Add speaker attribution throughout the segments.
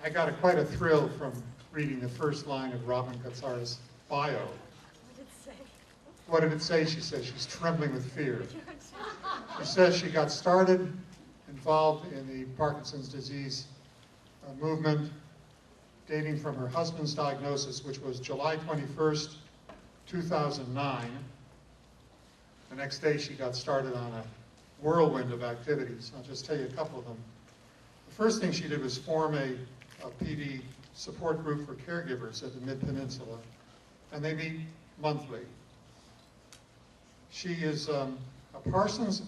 Speaker 1: I got quite a thrill from reading the first line of Robin Katzara's bio.
Speaker 2: What did it say?
Speaker 1: What did it say? She says she's trembling with fear. She says she got started, involved in the Parkinson's disease movement, dating from her husband's diagnosis, which was July 21st, 2009. The next day she got started on a whirlwind of activities. I'll just tell you a couple of them. The first thing she did was form a PD support group for caregivers at the Mid-Peninsula, and they meet monthly. She is a Parkinson's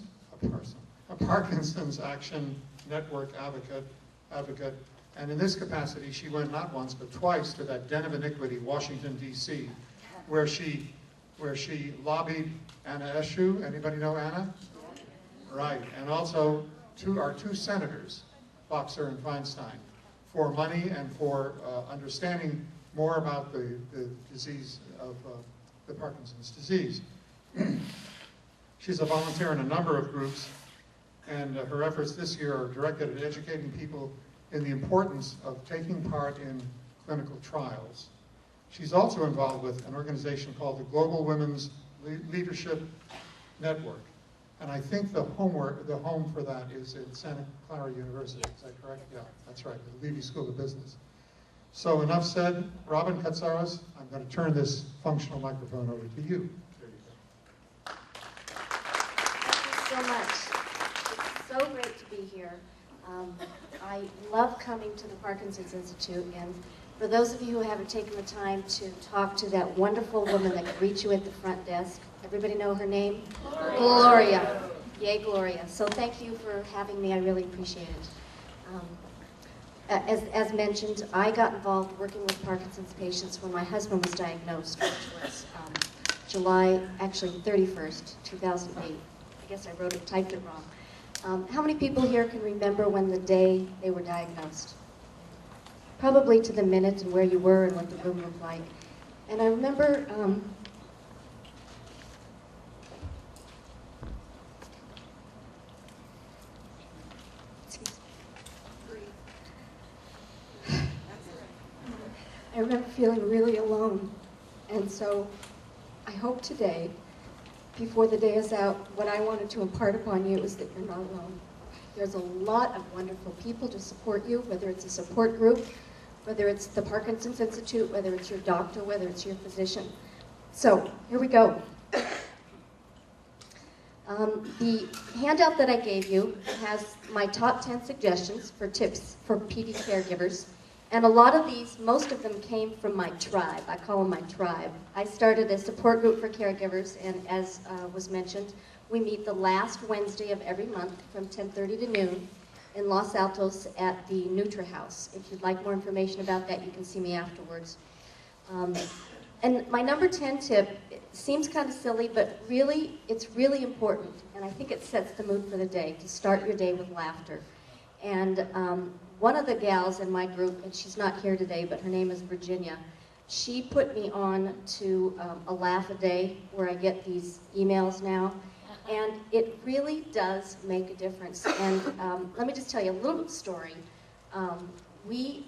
Speaker 1: Action Network advocate, and in this capacity she went not once but twice to that den of iniquity, Washington, D.C., where she lobbied Anna Eshoo. Anybody know Anna? Right, and also our two senators, Boxer and Feinstein, for money and for understanding more about the disease of the Parkinson's disease. She's a volunteer in a number of groups, and her efforts this year are directed at educating people in the importance of taking part in clinical trials. She's also involved with an organization called the Global Women's Leadership Network. And I think the home for that is in Santa Clara University, is that correct? Yeah, that's right, the Levy School of Business. So enough said. Robin Katsaras, I'm going to turn this functional microphone over to you. There you go.
Speaker 3: Thank you so much. It's so great to be here. I love coming to the Parkinson's Institute, and for those of you who haven't taken the time to talk to that wonderful woman that could reach you at the front desk, everybody know her name? Gloria. Gloria. Yay, Gloria. So thank you for having me. I really appreciate it. As mentioned, I got involved working with Parkinson's patients when my husband was diagnosed, which was July, actually 31st, 2008. I guess I typed it wrong. How many people here can remember when the day they were diagnosed? Probably to the minute and where you were and what the room looked like. And I remember I remember feeling really alone. And so I hope today, before the day is out, what I wanted to impart upon you is that you're not alone. There's a lot of wonderful people to support you, whether it's a support group, whether it's the Parkinson's Institute, whether it's your doctor, whether it's your physician. So, here we go. The handout that I gave you has my top 10 suggestions for tips for PD caregivers. And a lot of these, most of them came from my tribe. I call them my tribe. I started a support group for caregivers, and as was mentioned, we meet the last Wednesday of every month from 10:30 to noon in Los Altos at the Nutra House. If you'd like more information about that, you can see me afterwards. And my number 10 tip seems kind of silly, but really, it's really important, and I think it sets the mood for the day, to start your day with laughter. And one of the gals in my group, and she's not here today, but her name is Virginia, she put me on to a laugh a day, where I get these emails now, and it really does make a difference. And let me just tell you a little story.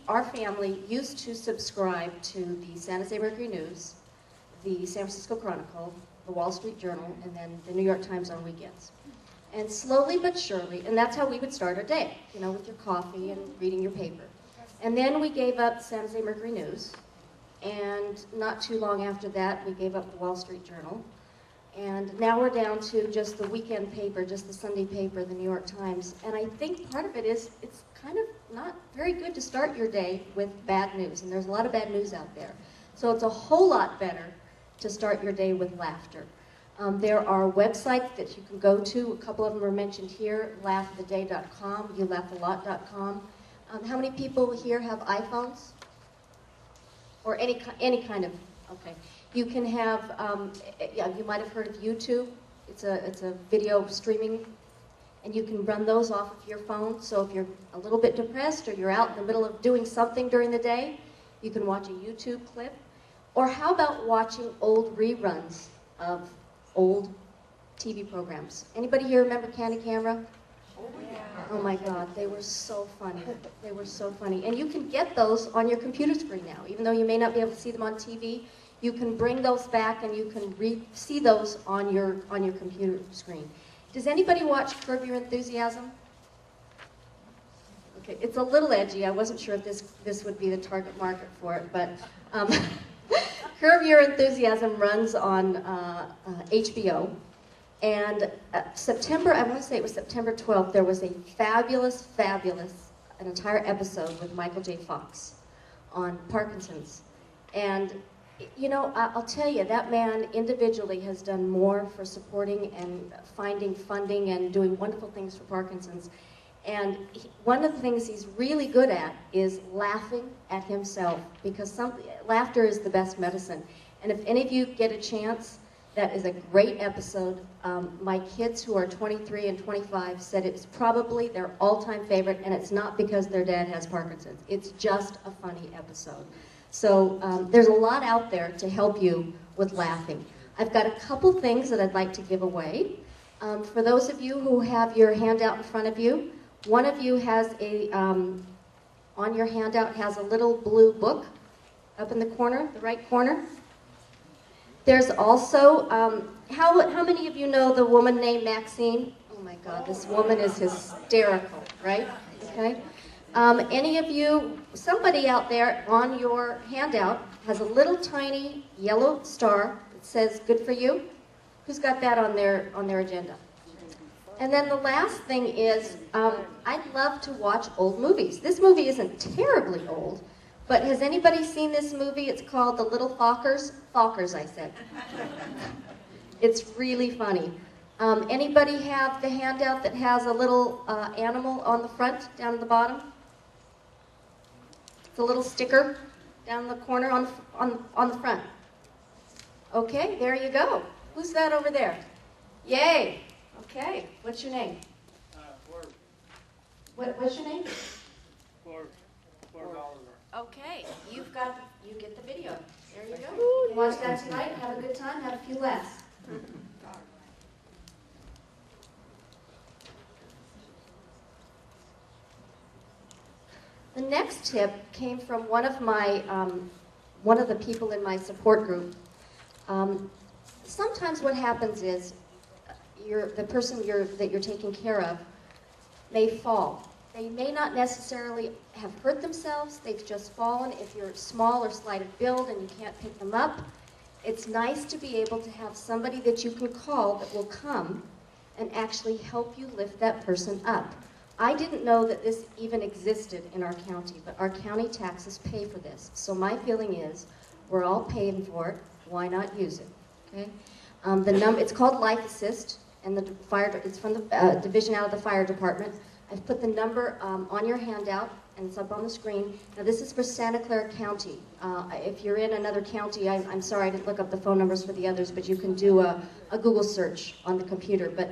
Speaker 3: Our family used to subscribe to the San Jose Mercury News, the San Francisco Chronicle, the Wall Street Journal, and then the New York Times on weekends. And slowly but surely, and that's how we would start our day, you know, with your coffee and reading your paper. And then we gave up San Jose Mercury News, and not too long after that, we gave up the Wall Street Journal. And now we're down to just the weekend paper, just the Sunday paper, the New York Times. And I think part of it is it's kind of not very good to start your day with bad news, and there's a lot of bad news out there. So it's a whole lot better to start your day with laughter. There are websites that you can go to. A couple of them are mentioned here, laughtheday.com, youlaughalot.com. How many people here have iPhones? Or any kind of, okay. You can have, yeah, you might have heard of YouTube. It's a video streaming, and you can run those off of your phone. So if you're a little bit depressed or you're out in the middle of doing something during the day, you can watch a YouTube clip. Or how about watching old reruns of old TV programs? Anybody here remember Candy Camera? Oh my God, they were so funny. They were so funny. And you can get those on your computer screen now. Even though you may not be able to see them on TV, you can bring those back and you can see those on your computer screen. Does anybody watch Curb Your Enthusiasm? Okay, it's a little edgy. I wasn't sure if this would be the target market for it, but Curb Your Enthusiasm runs on HBO. And September, I want to say it was September 12th, there was a fabulous, an entire episode with Michael J. Fox on Parkinson's. And, you know, I'll tell you, that man individually has done more for supporting and finding funding and doing wonderful things for Parkinson's. And one of the things he's really good at is laughing at himself, because laughter is the best medicine. And if any of you get a chance, that is a great episode. My kids who are 23 and 25 said it's probably their all-time favorite, and it's not because their dad has Parkinson's. It's just a funny episode. So there's a lot out there to help you with laughing. I've got a couple things that I'd like to give away. For those of you who have your handout in front of you, one of you has on your handout has a little blue book up in the corner, the right corner. There's also, how many of you know the woman named Maxine? Oh my God, this woman is hysterical, right? Okay. Any of you, somebody out there on your handout has a little tiny yellow star that says "Good for you." Who's got that on their agenda? And then the last thing is, I'd love to watch old movies. This movie isn't terribly old, but has anybody seen this movie? It's called The Little Fockers. Fockers, I said. It's really funny. Anybody have the handout that has a little animal on the front, down at the bottom? It's a little sticker down the corner on the front. Okay, there you go. Who's that over there? Yay. Okay, what's your name? What's your name?
Speaker 2: Gloria.
Speaker 3: Okay, you get the video. There you go. You can watch that tonight, have a good time, have a few laughs. The next tip came from one of the people in my support group. Sometimes what happens is the person that you're taking care of may fall. They may not necessarily have hurt themselves, they've just fallen. If you're small or slight of build and you can't pick them up, it's nice to be able to have somebody that you can call that will come and actually help you lift that person up. I didn't know that this even existed in our county, but our county taxes pay for this. So my feeling is, we're all paying for it, why not use it? Okay? It's called Life Assist, and it's from the division out of the fire department. I've put the number on your handout, and it's up on the screen. Now this is for Santa Clara County. If you're in another county, I'm sorry I didn't look up the phone numbers for the others, but you can do a Google search on the computer. But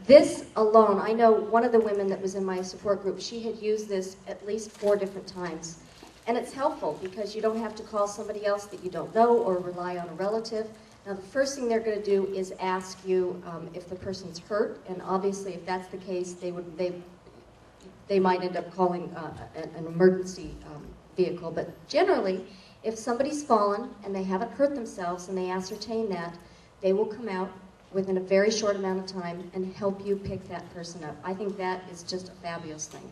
Speaker 3: this alone, I know one of the women that was in my support group, she had used this at least 4 different times. And it's helpful because you don't have to call somebody else that you don't know or rely on a relative. Now the first thing they're going to do is ask you if the person's hurt, and obviously if that's the case, they might end up calling an emergency vehicle. But generally, if somebody's fallen and they haven't hurt themselves and they ascertain that, they will come out within a very short amount of time and help you pick that person up. I think that is just a fabulous thing.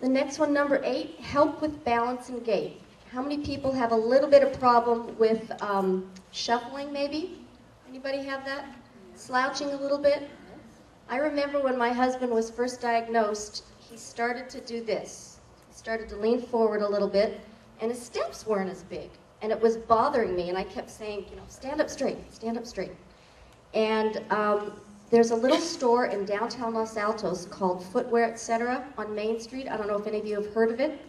Speaker 3: The next one, number 8, help with balance and gait. How many people have a little bit of problem with shuffling, maybe? Anybody have that? Slouching a little bit? I remember when my husband was first diagnosed, he started to do this. He started to lean forward a little bit, and his steps weren't as big. And it was bothering me, and I kept saying, stand up straight, stand up straight. And there's a little store in downtown Los Altos called Footwear Etc. on Main Street. I don't know if any of you have heard of it,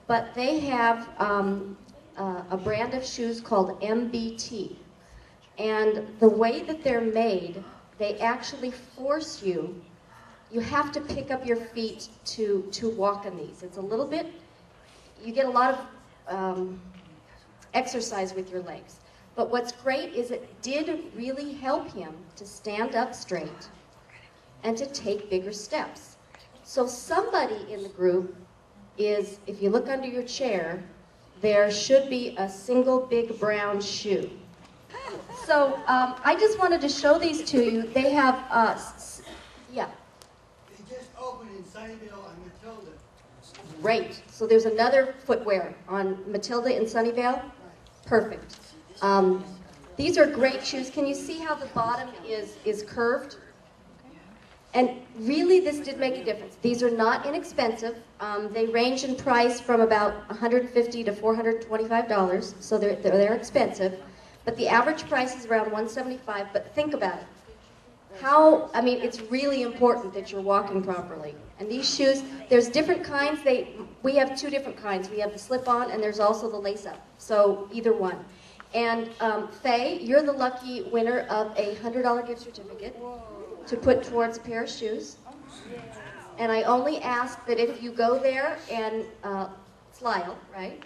Speaker 3: but they have a brand of shoes called MBT. And the way that they're made, they actually force you have to pick up your feet to walk in these. It's a little bit, you get a lot of exercise with your legs. But what's great is it did really help him to stand up straight and to take bigger steps. So somebody in the group is, if you look under your chair, there should be a single big brown shoe. So I just wanted to show these to you. They have, yeah.
Speaker 2: They just opened in Sunnyvale and Matilda.
Speaker 3: Great. So there's another footwear on Matilda in Sunnyvale. Perfect. These are great shoes. Can you see how the bottom is curved? And really, this did make a difference. These are not inexpensive. They range in price from about $150 to $425, so they're expensive. But the average price is around $175. But think about it. I mean, it's really important that you're walking properly. And these shoes, there's different kinds. We have two different kinds. We have the slip-on, and there's also the lace-up. So either one. And Faye, you're the lucky winner of a $100 gift certificate to put towards a pair of shoes. And I only ask that if you go there and Lyle, right,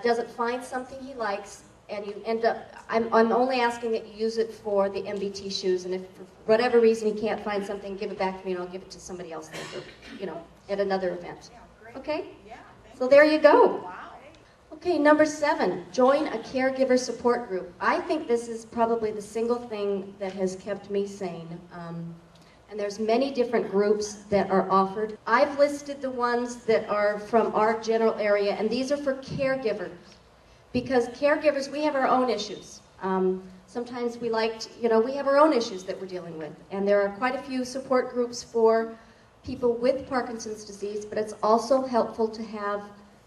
Speaker 3: doesn't find something he likes, and you end up, I'm only asking that you use it for the MBT shoes, and if for whatever reason he can't find something, give it back to me and I'll give it to somebody else later, you know, at another event. Okay? So there you go. Okay, number 7, join a caregiver support group. I think this is probably the single thing that has kept me sane. And there's many different groups that are offered. I've listed the ones that are from our general area, and these are for caregivers. Because caregivers, we have our own issues. Sometimes we we have our own issues that we're dealing with. And there are quite a few support groups for people with Parkinson's disease, but it's also helpful to have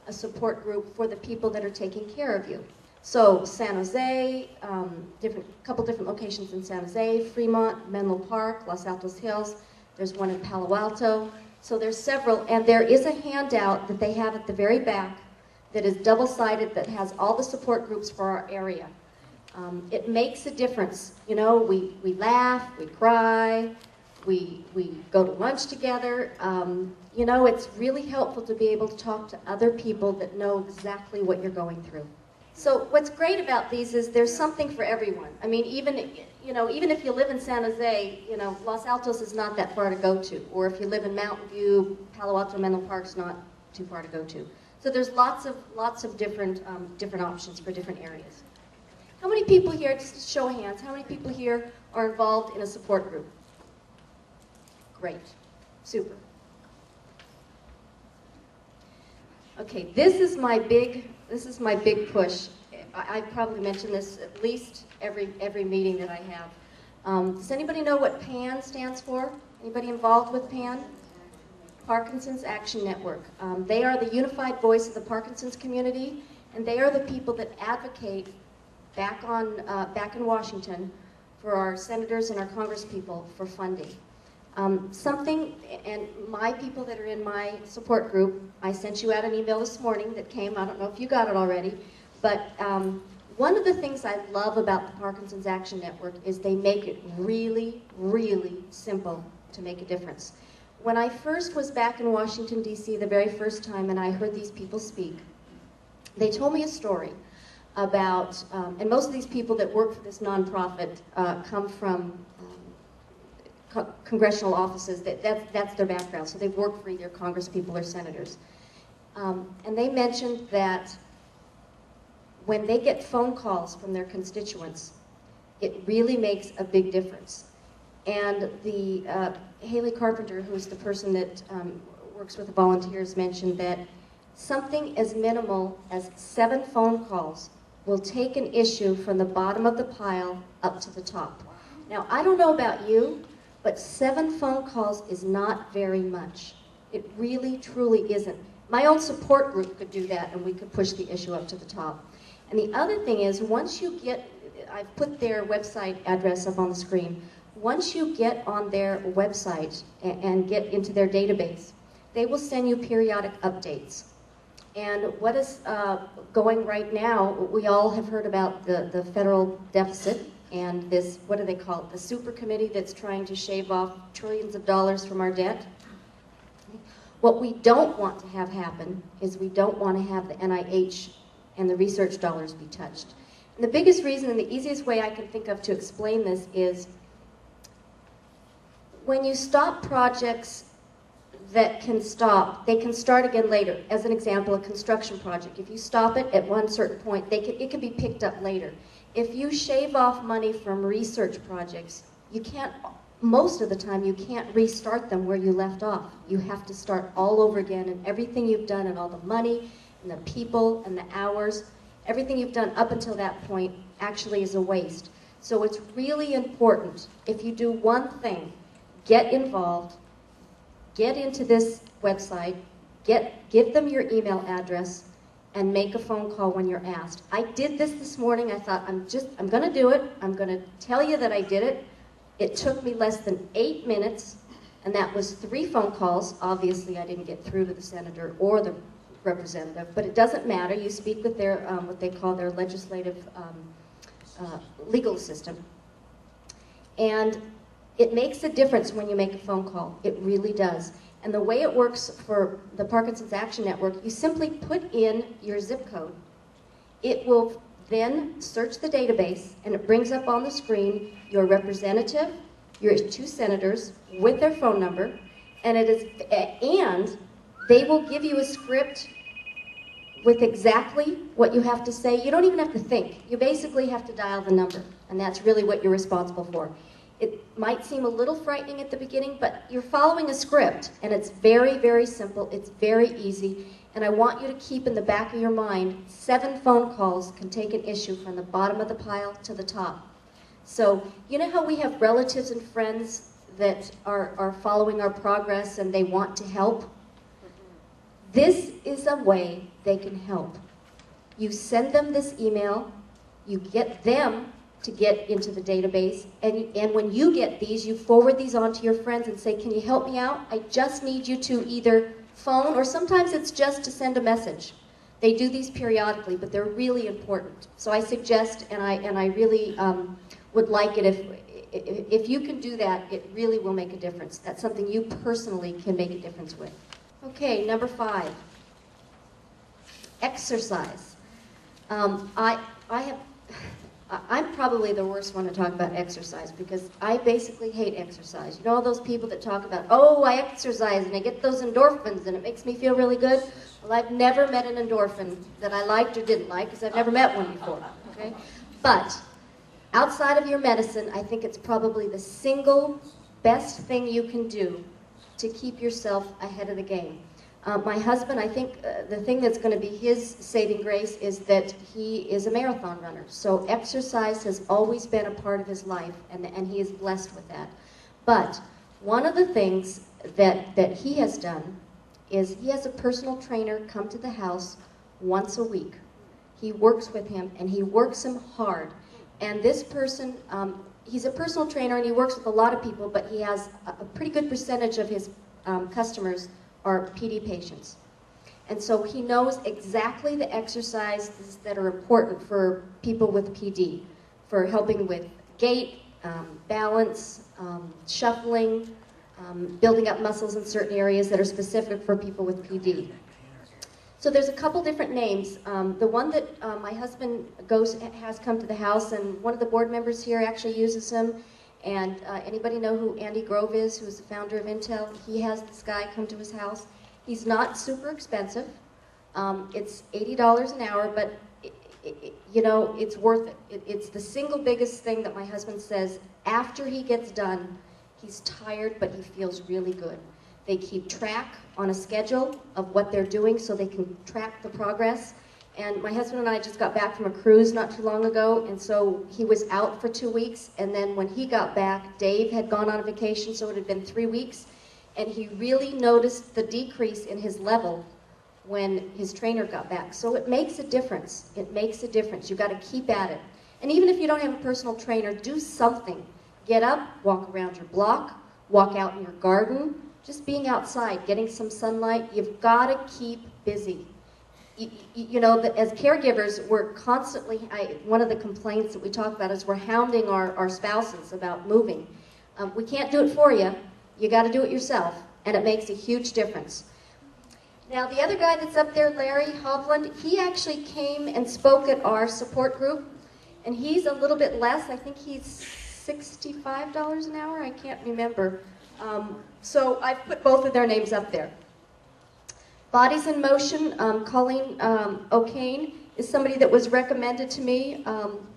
Speaker 3: a support group for the people that are taking care of you. So San Jose, couple different locations in San Jose, Fremont, Menlo Park, Los Altos Hills. There's one in Palo Alto. So there's several, and there is a handout that they have at the very back that is double-sided that has all the support groups for our area. It makes a difference. You know, we laugh, we cry, we go to lunch together. You know, it's really helpful to be able to talk to other people that know exactly what you're going through. So what's great about these is there's something for everyone. I mean, even if you live in San Jose, you know, Los Altos is not that far to go to. Or if you live in Mountain View, Palo Alto, Menlo Park's not too far to go to. So there's lots of different options for different areas. How many people here, just a show of hands, how many people here are involved in a support group? Great. Super. Okay, this is my big push. I probably mention this at least every meeting that I have. Does anybody know what PAN stands for? Anybody involved with PAN? Parkinson's Action Network. They are the unified voice of the Parkinson's community, and they are the people that advocate back in Washington for our senators and our congresspeople for funding. And my people that are in my support group, I sent you out an email this morning that came, I don't know if you got it already, but one of the things I love about the Parkinson's Action Network is they make it really, really simple to make a difference. When I first was back in Washington, D.C. the very first time and I heard these people speak, they told me a story about, and most of these people that work for this nonprofit come from congressional offices. That's their background, so they've worked for either congresspeople or senators. And they mentioned that when they get phone calls from their constituents, it really makes a big difference. And the Haley Carpenter, who's the person that works with the volunteers, mentioned that something as minimal as 7 phone calls will take an issue from the bottom of the pile up to the top. Now, I don't know about you, but 7 phone calls is not very much. It really, truly isn't. My own support group could do that, and we could push the issue up to the top. And the other thing is, once you get, I've put their website address up on the screen, once you get on their website and get into their database, they will send you periodic updates. And what is going right now, we all have heard about the federal deficit and this, what do they call it, the super committee that's trying to shave off trillions of dollars from our debt. What we don't want to have happen is we don't want to have the NIH and the research dollars be touched. And the biggest reason and the easiest way I can think of to explain this is when you stop projects that can stop, they can start again later. As an example, a construction project. If you stop it at one certain point, it can be picked up later. If you shave off money from research projects, you can't, most of the time, you can't restart them where you left off. You have to start all over again, and everything you've done, and all the money, and the people, and the hours, everything you've done up until that point actually is a waste. So it's really important, if you do one thing, get involved, get into this website, give them your email address, and make a phone call when you're asked. I did this morning. I thought, I'm gonna do it. I'm gonna tell you that I did it. It took me less than 8 minutes, and that was 3 phone calls. Obviously, I didn't get through to the senator or the representative, but it doesn't matter. You speak with their, what they call their legislative legal assistant. And it makes a difference when you make a phone call. It really does. And the way it works for the Parkinson's Action Network, you simply put in your zip code. It will then search the database, and it brings up on the screen your representative, your 2 senators with their phone number, and they will give you a script with exactly what you have to say. You don't even have to think. You basically have to dial the number, and that's really what you're responsible for. It might seem a little frightening at the beginning, but you're following a script, and it's very, very simple. It's very easy, and I want you to keep in the back of your mind, 7 phone calls can take an issue from the bottom of the pile to the top. So, you know how we have relatives and friends that are following our progress and they want to help? This is a way they can help. You send them this email, you get them to get into the database, and when you get these, you forward these on to your friends and say, can you help me out? I just need you to either phone, or sometimes it's just to send a message. They do these periodically, but they're really important. So I suggest, and I really would like it if you can do that, it really will make a difference. That's something you personally can make a difference with. Okay, number 5, exercise. I'm probably the worst one to talk about exercise because I basically hate exercise. You know all those people that talk about, oh, I exercise and I get those endorphins and it makes me feel really good? Well, I've never met an endorphin that I liked or didn't like because I've never met one before, okay? But outside of your medicine, I think it's probably the single best thing you can do to keep yourself ahead of the game. My husband, I think the thing that's going to be his saving grace is that he is a marathon runner. So exercise has always been a part of his life, and he is blessed with that. But one of the things that he has done is he has a personal trainer come to the house once a week. He works with him, and he works him hard. And this person, he's a personal trainer, and he works with a lot of people, but he has a pretty good percentage of his customers are PD patients. And so he knows exactly the exercises that are important for people with PD, for helping with gait, balance, shuffling, building up muscles in certain areas that are specific for people with PD. So there's a couple different names. The one that my husband has come to the house, and one of the board members here actually uses him. And anybody know who Andy Grove is, who's the founder of Intel? He has this guy come to his house. He's not super expensive. It's $80 an hour, but you know, it's worth it. It's the single biggest thing that my husband says. After he gets done, he's tired, but he feels really good. They keep track on a schedule of what they're doing so they can track the progress. And my husband and I just got back from a cruise not too long ago, and so he was out for 2 weeks, and then when he got back, Dave had gone on a vacation, so it had been 3 weeks, and he really noticed the decrease in his level when his trainer got back. So it makes a difference. It makes a difference. You've got to keep at it. And even if you don't have a personal trainer, do something. Get up, walk around your block, walk out in your garden, just being outside, getting some sunlight. You've got to keep busy. You know, as caregivers, we're constantly, one of the complaints that we talk about is we're hounding our spouses about moving. We can't do it for you. You got to do it yourself, and it makes a huge difference. Now, the other guy that's up there, Larry Hovland, he actually came and spoke at our support group, and he's a little bit less. I think he's $65 an hour. I can't remember. So I've put both of their names up there. Bodies in Motion, Colleen O'Kane is somebody that was recommended to me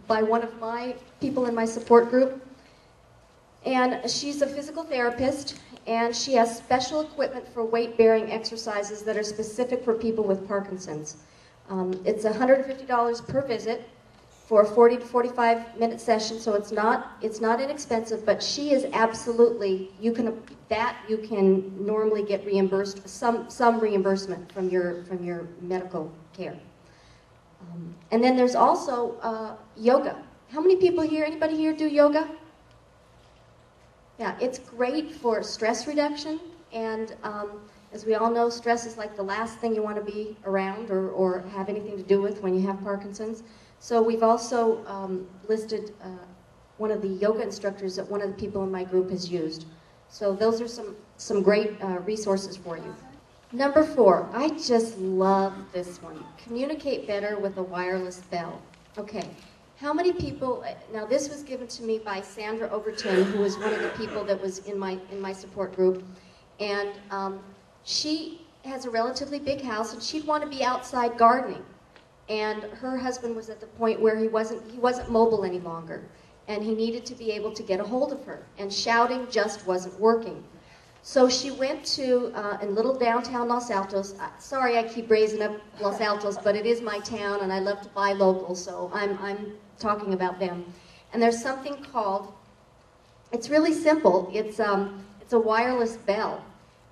Speaker 3: by one of my people in my support group. And she's a physical therapist, and she has special equipment for weight-bearing exercises that are specific for people with Parkinson's. It's $150 per visit for a 40 to 45-minute session, so it's not inexpensive, but she is absolutely, you can normally get reimbursed, some reimbursement from your medical care. And then there's also yoga. How many people here, anybody here do yoga? Yeah, it's great for stress reduction, and as we all know, stress is like the last thing you want to be around or have anything to do with when you have Parkinson's. So we've also listed one of the yoga instructors that one of the people in my group has used. So those are some great resources for you. Number 4, I just love this one. Communicate better with a wireless bell. Okay, how many people, now this was given to me by Sandra Overton, who was one of the people that was in my support group, and she has a relatively big house, and she'd want to be outside gardening. And her husband was at the point where he wasn't mobile any longer, and he needed to be able to get a hold of her, and shouting just wasn't working. So she went to in little downtown Los Altos. Sorry, I keep raising up Los Altos, but it is my town, and I love to buy local, so I'm talking about them. And there's something called, it's really simple. It's a wireless bell,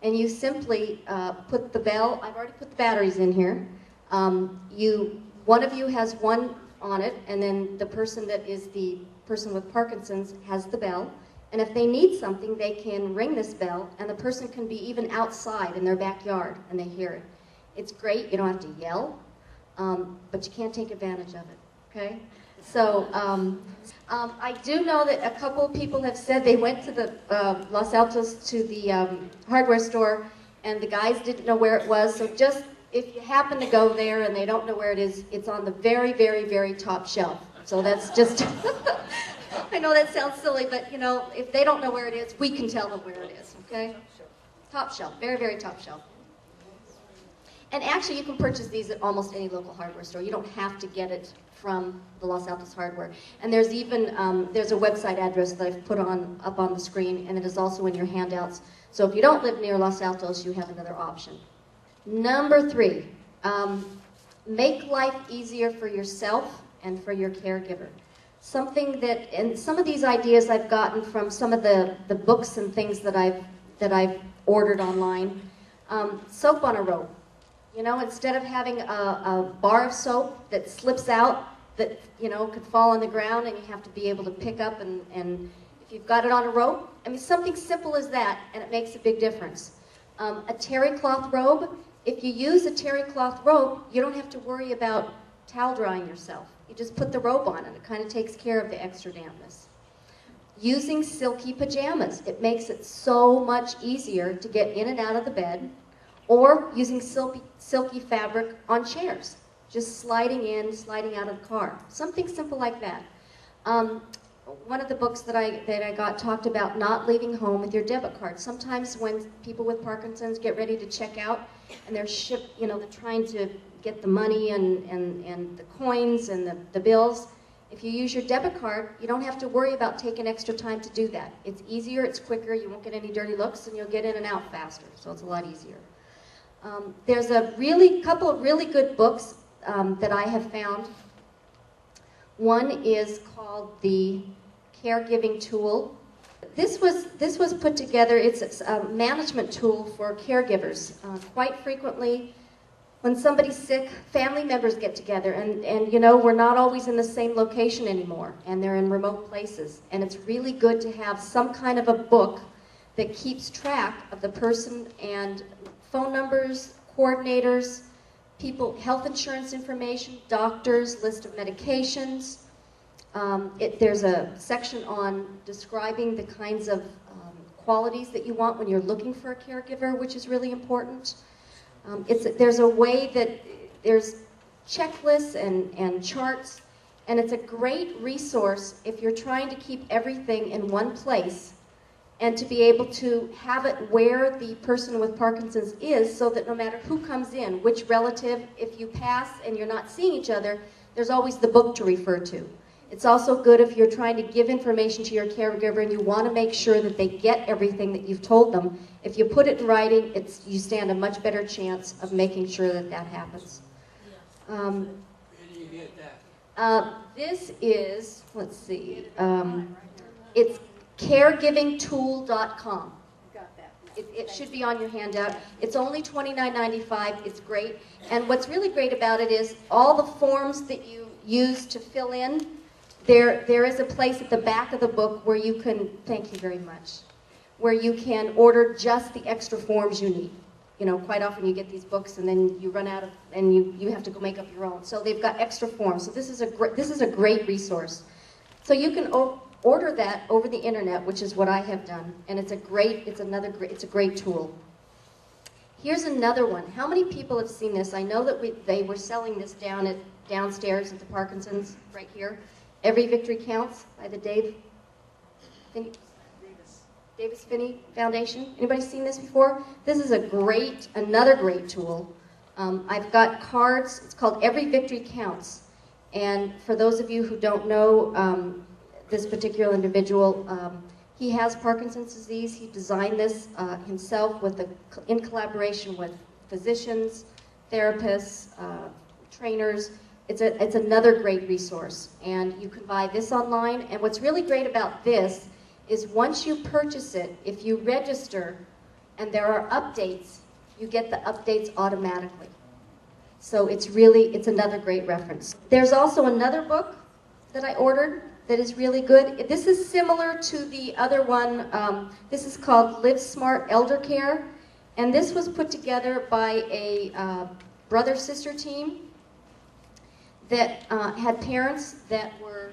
Speaker 3: and you simply put the bell. I've already put the batteries in here. One of you has one on it, and then the person that is the person with Parkinson's has the bell. And if they need something, they can ring this bell, and the person can be even outside in their backyard, and they hear it. It's great. You don't have to yell, but you can't take advantage of it, okay? So I do know that a couple of people have said they went to the Los Altos to the hardware store, and the guys didn't know where it was. So just if you happen to go there and they don't know where it is, it's on the very, very, very top shelf. So that's just... I know that sounds silly, but you know, if they don't know where it is, we can tell them where it is, okay? Top shelf, very, very top shelf. And actually, you can purchase these at almost any local hardware store. You don't have to get it from the Los Altos Hardware. And there's even, there's a website address that I've put up on the screen, and it is also in your handouts. So if you don't live near Los Altos, you have another option. Number 3, make life easier for yourself and for your caregiver. Something that, and some of these ideas I've gotten from some of the books and things that I've ordered online. Soap on a rope. You know, instead of having a bar of soap that slips out, that, you know, could fall on the ground and you have to be able to pick up, and if you've got it on a rope, I mean, something simple as that, and it makes a big difference. A terry cloth robe. If you use a terry cloth robe, you don't have to worry about towel drying yourself. You just put the robe on, and it kind of takes care of the extra dampness. Using silky pajamas. It makes it so much easier to get in and out of the bed, or using silky fabric on chairs. Just sliding in, sliding out of the car. Something simple like that. One of the books that I got talked about not leaving home with your debit card. Sometimes when people with Parkinson's get ready to check out, and they're they're trying to get the money and the coins and the bills. If you use your debit card, you don't have to worry about taking extra time to do that. It's easier, it's quicker, you won't get any dirty looks, and you'll get in and out faster, so it's a lot easier. There's a couple of really good books that I have found. One is called the Caregiving Tool. This was put together, it's a management tool for caregivers. Quite frequently, when somebody's sick, family members get together, and you know, we're not always in the same location anymore, and they're in remote places. And it's really good to have some kind of a book that keeps track of the person, and phone numbers, coordinators, people, health insurance information, doctors, list of medications. There's a section on describing the kinds of qualities that you want when you're looking for a caregiver, which is really important. There's a way that there's checklists and charts, and it's a great resource if you're trying to keep everything in one place and to be able to have it where the person with Parkinson's is, so that no matter who comes in, which relative, if you pass and you're not seeing each other, there's always the book to refer to. It's also good if you're trying to give information to your caregiver and you want to make sure that they get everything that you've told them. If you put it in writing, you stand a much better chance of making sure that that happens.
Speaker 2: Where do you get that?
Speaker 3: This is, let's see, it's caregivingtool.com. It should be on your handout. It's only $29.95. It's great. And what's really great about it is all the forms that you use to fill in, there is a place at the back of the book where you can, thank you very much, where you can order just the extra forms you need. You know, quite often you get these books and then you run out of, and you have to go make up your own. So they've got extra forms. So this is a great resource. So you can order that over the internet, which is what I have done, and it's a great tool. Here's another one. How many people have seen this? I know that they were selling this downstairs at the Parkinson's, right here. Every Victory Counts by the Davis Finney Foundation. Anybody seen this before? This is another great tool. I've got cards. It's called Every Victory Counts. And for those of you who don't know this particular individual, he has Parkinson's disease. He designed this himself in collaboration with physicians, therapists, trainers. It's another great resource. And you can buy this online. And what's really great about this is once you purchase it, if you register and there are updates, you get the updates automatically. So it's another great reference. There's also another book that I ordered that is really good. This is similar to the other one. This is called Live Smart Elder Care. And this was put together by a brother-sister team that had parents that were,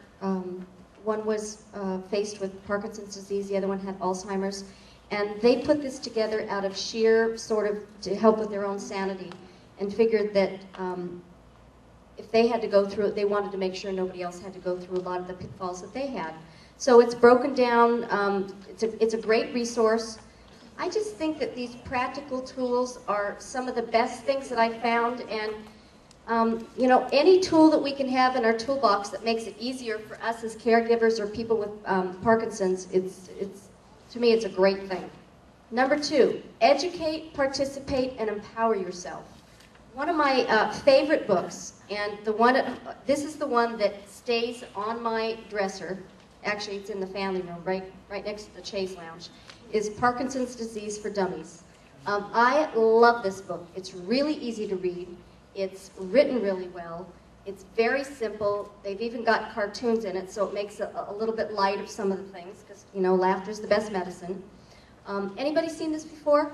Speaker 3: one was faced with Parkinson's disease, the other one had Alzheimer's. And they put this together out of sheer sort of to help with their own sanity, and figured that if they had to go through it, they wanted to make sure nobody else had to go through a lot of the pitfalls that they had. So it's broken down. It's a great resource. I just think that these practical tools are some of the best things that I found. And you know, any tool that we can have in our toolbox that makes it easier for us as caregivers or people with Parkinson's, to me, it's a great thing. Number 2, educate, participate, and empower yourself. One of my favorite books, and this is the one that stays on my dresser. Actually, it's in the family room, right next to the chaise lounge, is Parkinson's Disease for Dummies. I love this book. It's really easy to read. It's written really well. It's very simple. They've even got cartoons in it, so it makes it a little bit light of some of the things, because, you know, laughter is the best medicine. Anybody seen this before?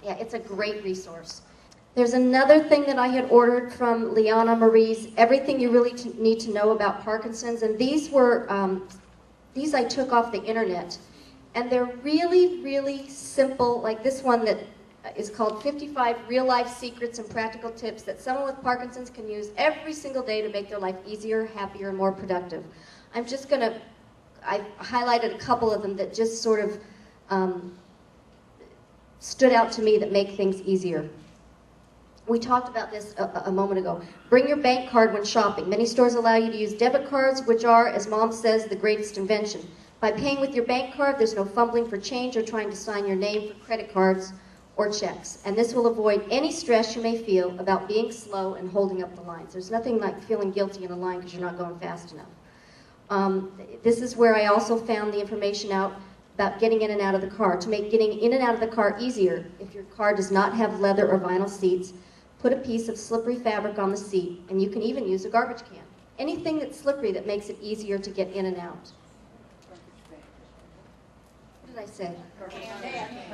Speaker 3: Yeah, it's a great resource. There's another thing that I had ordered from Liana Marie's, Everything You Really Need to Know About Parkinson's, and these I took off the internet, and they're really, really simple, like this one that is called 55 Real-Life Secrets and Practical Tips that someone with Parkinson's can use every single day to make their life easier, happier, and more productive. I highlighted a couple of them that just sort of stood out to me that make things easier. We talked about this a moment ago. Bring your bank card when shopping. Many stores allow you to use debit cards, which are, as Mom says, the greatest invention. By paying with your bank card, there's no fumbling for change or trying to sign your name for credit cards or checks. And this will avoid any stress you may feel about being slow and holding up the lines. There's nothing like feeling guilty in a line because you're not going fast enough. This is where I also found the information out about getting in and out of the car. To make getting in and out of the car easier, if your car does not have leather or vinyl seats, put a piece of slippery fabric on the seat, and you can even use a garbage can. Anything that's slippery that makes it easier to get in and out. What did I say?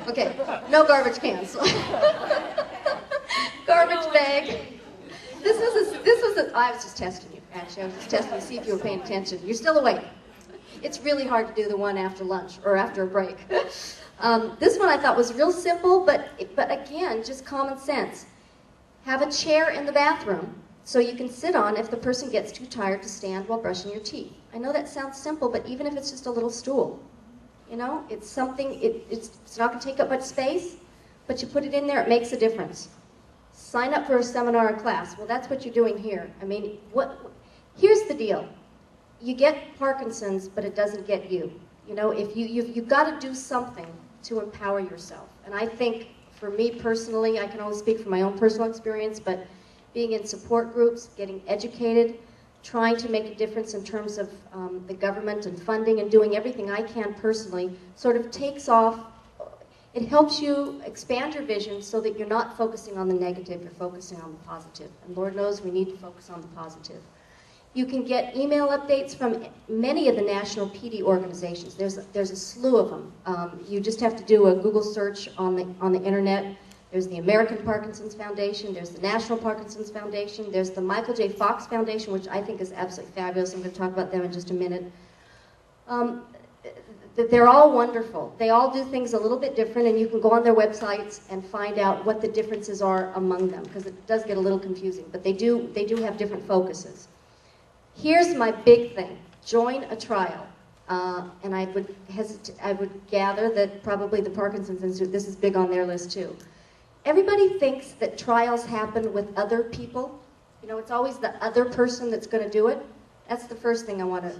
Speaker 3: Okay, no garbage cans. Garbage bag. I was just testing you, actually. I was just testing to see if you were paying attention. You're still awake. It's really hard to do the one after lunch, or after a break. This one I thought was real simple, but again, just common sense. Have a chair in the bathroom so you can sit on if the person gets too tired to stand while brushing your teeth. I know that sounds simple, but even if it's just a little stool, You know, it's something, it's not going to take up much space, but you put it in there, it makes a difference. Sign up for a seminar or class. Well, that's what you're doing here. I mean, here's the deal. You get Parkinson's, but it doesn't get you. You know, if you've got to do something to empower yourself. And I think, for me personally, I can only speak from my own personal experience, but being in support groups, getting educated, trying to make a difference in terms of the government and funding and doing everything I can personally sort of takes off. It helps you expand your vision so that you're not focusing on the negative, you're focusing on the positive. And Lord knows we need to focus on the positive. You can get email updates from many of the national PD organizations. There's a slew of them. You just have to do a Google search on the internet. There's the American Parkinson's Foundation, there's the National Parkinson's Foundation, there's the Michael J. Fox Foundation, which I think is absolutely fabulous. I'm going to talk about them in just a minute. They're all wonderful. They all do things a little bit different, and you can go on their websites and find out what the differences are among them, because it does get a little confusing, but they do have different focuses. Here's my big thing. Join a trial. And I would gather that probably the Parkinson's Institute, this is big on their list too. Everybody thinks that trials happen with other people. You know, it's always the other person that's going to do it. That's the first thing I want to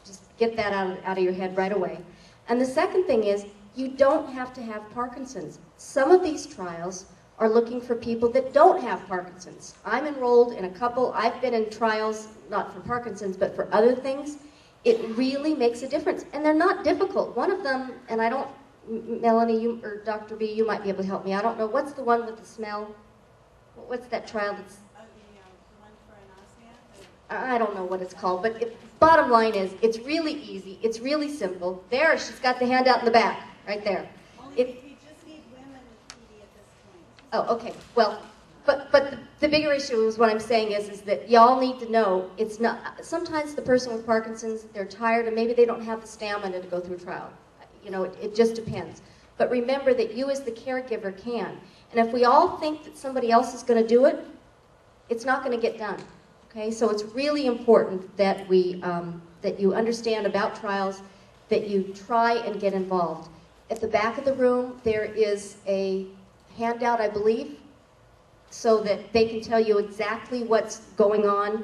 Speaker 3: just get that out of your head right away. And the second thing is, you don't have to have Parkinson's. Some of these trials are looking for people that don't have Parkinson's. I'm enrolled in a couple. I've been in trials, not for Parkinson's, but for other things. It really makes a difference. And they're not difficult. One of them, and I don't, Melanie, you or Dr. B, you might be able to help me. I don't know. What's the one with the smell? What's that trial that's...
Speaker 4: one for anosmia?
Speaker 3: I don't know what it's called, but bottom line is, it's really easy. It's really simple. There, she's got the handout in the back, right there.
Speaker 4: Only if you just need women with PD at this point.
Speaker 3: Oh, okay. Well, but the bigger issue is what I'm saying is that y'all need to know it's not. Sometimes the person with Parkinson's, they're tired and maybe they don't have the stamina to go through a trial. You know, it just depends. But remember that you as the caregiver can. And if we all think that somebody else is going to do it, it's not going to get done. Okay, so it's really important that that you understand about trials, that you try and get involved. At the back of the room, there is a handout, I believe, so that they can tell you exactly what's going on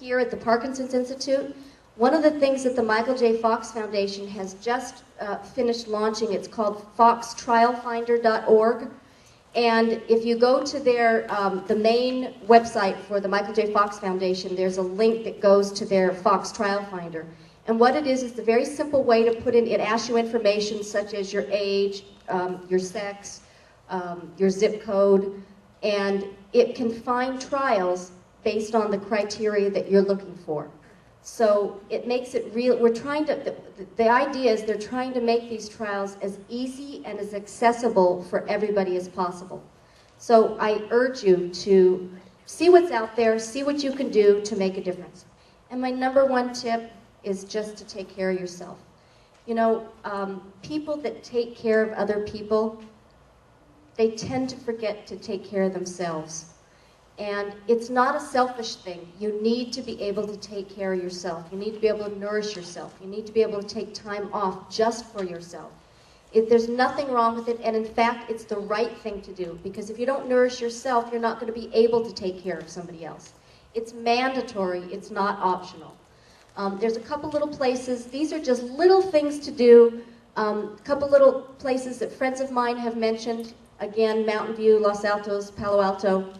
Speaker 3: here at the Parkinson's Institute. One of the things that the Michael J. Fox Foundation has just finished launching, it's called foxtrialfinder.org. And if you go to their, the main website for the Michael J. Fox Foundation, there's a link that goes to their Fox Trial Finder. And what it is a very simple way to put in, it asks you information such as your age, your sex, your zip code, and it can find trials based on the criteria that you're looking for. So it makes it real. We're trying to, the idea is they're trying to make these trials as easy and as accessible for everybody as possible. So I urge you to see what's out there, see what you can do to make a difference. And my number one tip is just to take care of yourself. You know, people that take care of other people, they tend to forget to take care of themselves. And it's not a selfish thing. You need to be able to take care of yourself. You need to be able to nourish yourself. You need to be able to take time off just for yourself. There's nothing wrong with it, and in fact, it's the right thing to do, because if you don't nourish yourself, you're not going to be able to take care of somebody else. It's mandatory. It's not optional. There's a couple little places. These are just little things to do. A couple little places that friends of mine have mentioned. Again, Mountain View, Los Altos, Palo Alto.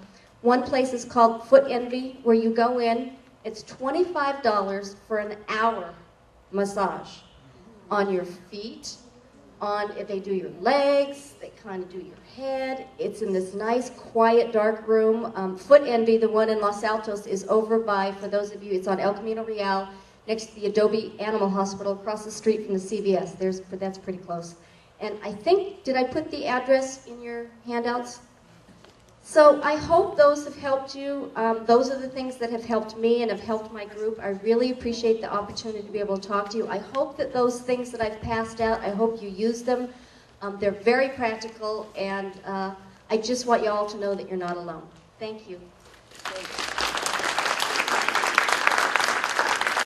Speaker 3: One place is called Foot Envy, where you go in. It's $25 for an hour massage on your feet. If they do your legs, they kind of do your head. It's in this nice, quiet, dark room. Foot Envy, the one in Los Altos, is over by, for those of you, it's on El Camino Real, next to the Adobe Animal Hospital, across the street from the CVS. That's pretty close. And I think, did I put the address in your handouts? So I hope those have helped you. Those are the things that have helped me and have helped my group. I really appreciate the opportunity to be able to talk to you. I hope that those things that I've passed out, I hope you use them. They're very practical, and I just want you all to know that you're not alone. Thank you.